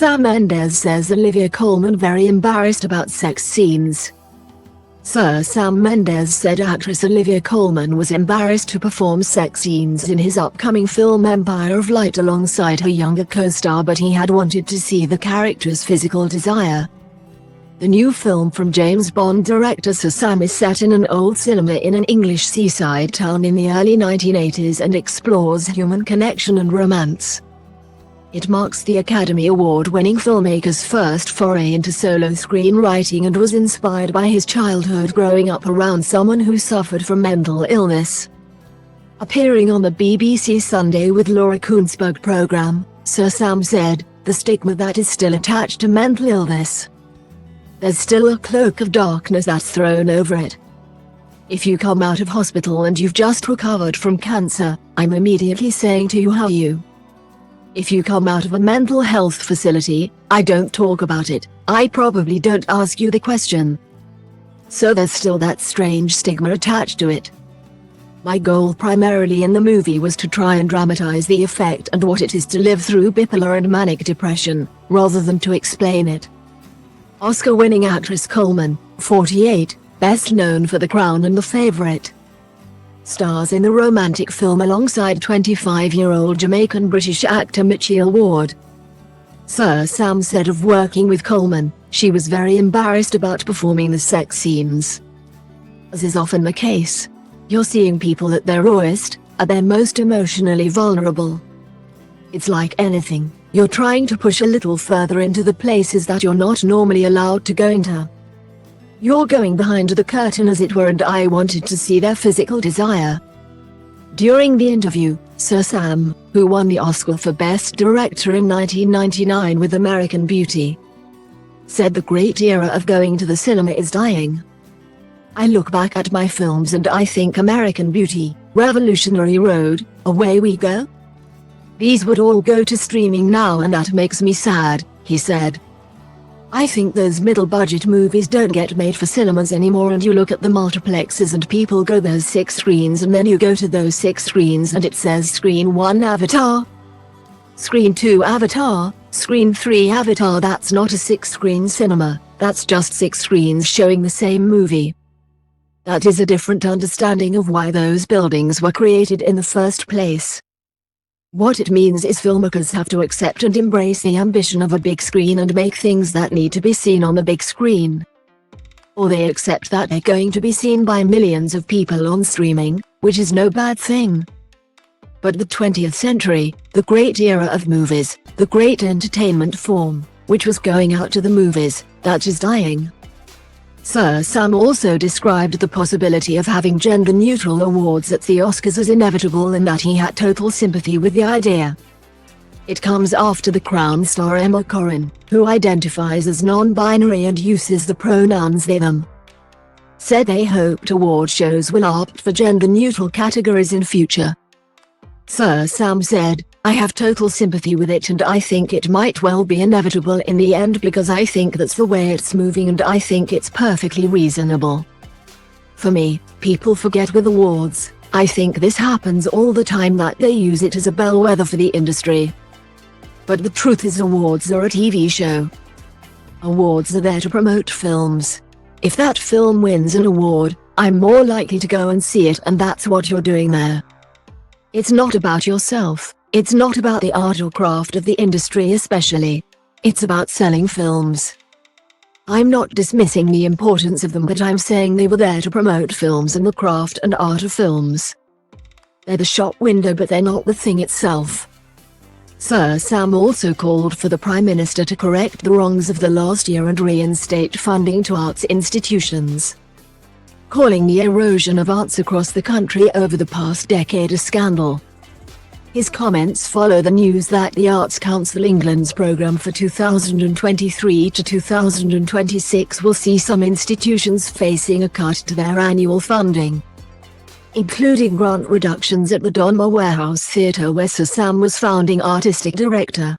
Sam Mendes says Olivia Colman very embarrassed about sex scenes. Sir Sam Mendes said actress Olivia Colman was embarrassed to perform sex scenes in his upcoming film Empire of Light alongside her younger co-star, but he had wanted to see the character's physical desire. The new film from James Bond director Sir Sam is set in an old cinema in an English seaside town in the early 1980s and explores human connection and romance. It marks the Academy Award-winning filmmaker's first foray into solo screenwriting and was inspired by his childhood growing up around someone who suffered from mental illness. Appearing on the BBC Sunday with Laura Koonsberg programme, Sir Sam said, "The stigma that is still attached to mental illness. There's still a cloak of darkness that's thrown over it. If you come out of hospital and you've just recovered from cancer, I'm immediately saying to you how are you. If you come out of a mental health facility, I don't talk about it, I probably don't ask you the question. So there's still that strange stigma attached to it. My goal primarily in the movie was to try and dramatize the effect and what it is to live through bipolar and manic depression, rather than to explain it." Oscar-winning actress Colman, 48, best known for The Crown and The Favourite, stars in the romantic film alongside 25-year-old Jamaican-British actor Mitchell Ward. Sir Sam said of working with Colman, "She was very embarrassed about performing the sex scenes. As is often the case, you're seeing people at their rawest, at their most emotionally vulnerable. It's like anything, you're trying to push a little further into the places that you're not normally allowed to go into. You're going behind the curtain as it were, and I wanted to see their physical desire." During the interview, Sir Sam, who won the Oscar for Best Director in 1999 with American Beauty, said the great era of going to the cinema is dying. "I look back at my films and I think American Beauty, Revolutionary Road, Away We Go. These would all go to streaming now and that makes me sad," he said. "I think those middle-budget movies don't get made for cinemas anymore, and you look at the multiplexes and people go, there's 6 screens, and then you go to those 6 screens and it says Screen 1 Avatar, Screen 2 Avatar, Screen 3 Avatar. That's not a 6-screen cinema, that's just 6 screens showing the same movie. That is a different understanding of why those buildings were created in the first place. What it means is filmmakers have to accept and embrace the ambition of a big screen and make things that need to be seen on the big screen. Or they accept that they're going to be seen by millions of people on streaming, which is no bad thing. But the 20th century, the great era of movies, the great entertainment form, which was going out to the movies, that is dying." Sir Sam also described the possibility of having gender-neutral awards at the Oscars as inevitable, and that he had total sympathy with the idea. It comes after The Crown star Emma Corrin, who identifies as non-binary and uses the pronouns they/them, said they hoped award shows will opt for gender-neutral categories in future. Sir Sam said, "I have total sympathy with it, and I think it might well be inevitable in the end because I think that's the way it's moving and I think it's perfectly reasonable. For me, people forget with awards, I think this happens all the time, that they use it as a bellwether for the industry. But the truth is awards are a TV show. Awards are there to promote films. If that film wins an award, I'm more likely to go and see it, and that's what you're doing there. It's not about yourself. It's not about the art or craft of the industry especially. It's about selling films. I'm not dismissing the importance of them, but I'm saying they were there to promote films and the craft and art of films. They're the shop window, but they're not the thing itself." Sir Sam also called for the Prime Minister to correct the wrongs of the last year and reinstate funding to arts institutions, calling the erosion of arts across the country over the past decade a scandal. His comments follow the news that the Arts Council England's programme for 2023 to 2026 will see some institutions facing a cut to their annual funding, including grant reductions at the Donmar Warehouse Theatre, where Sir Sam was founding artistic director.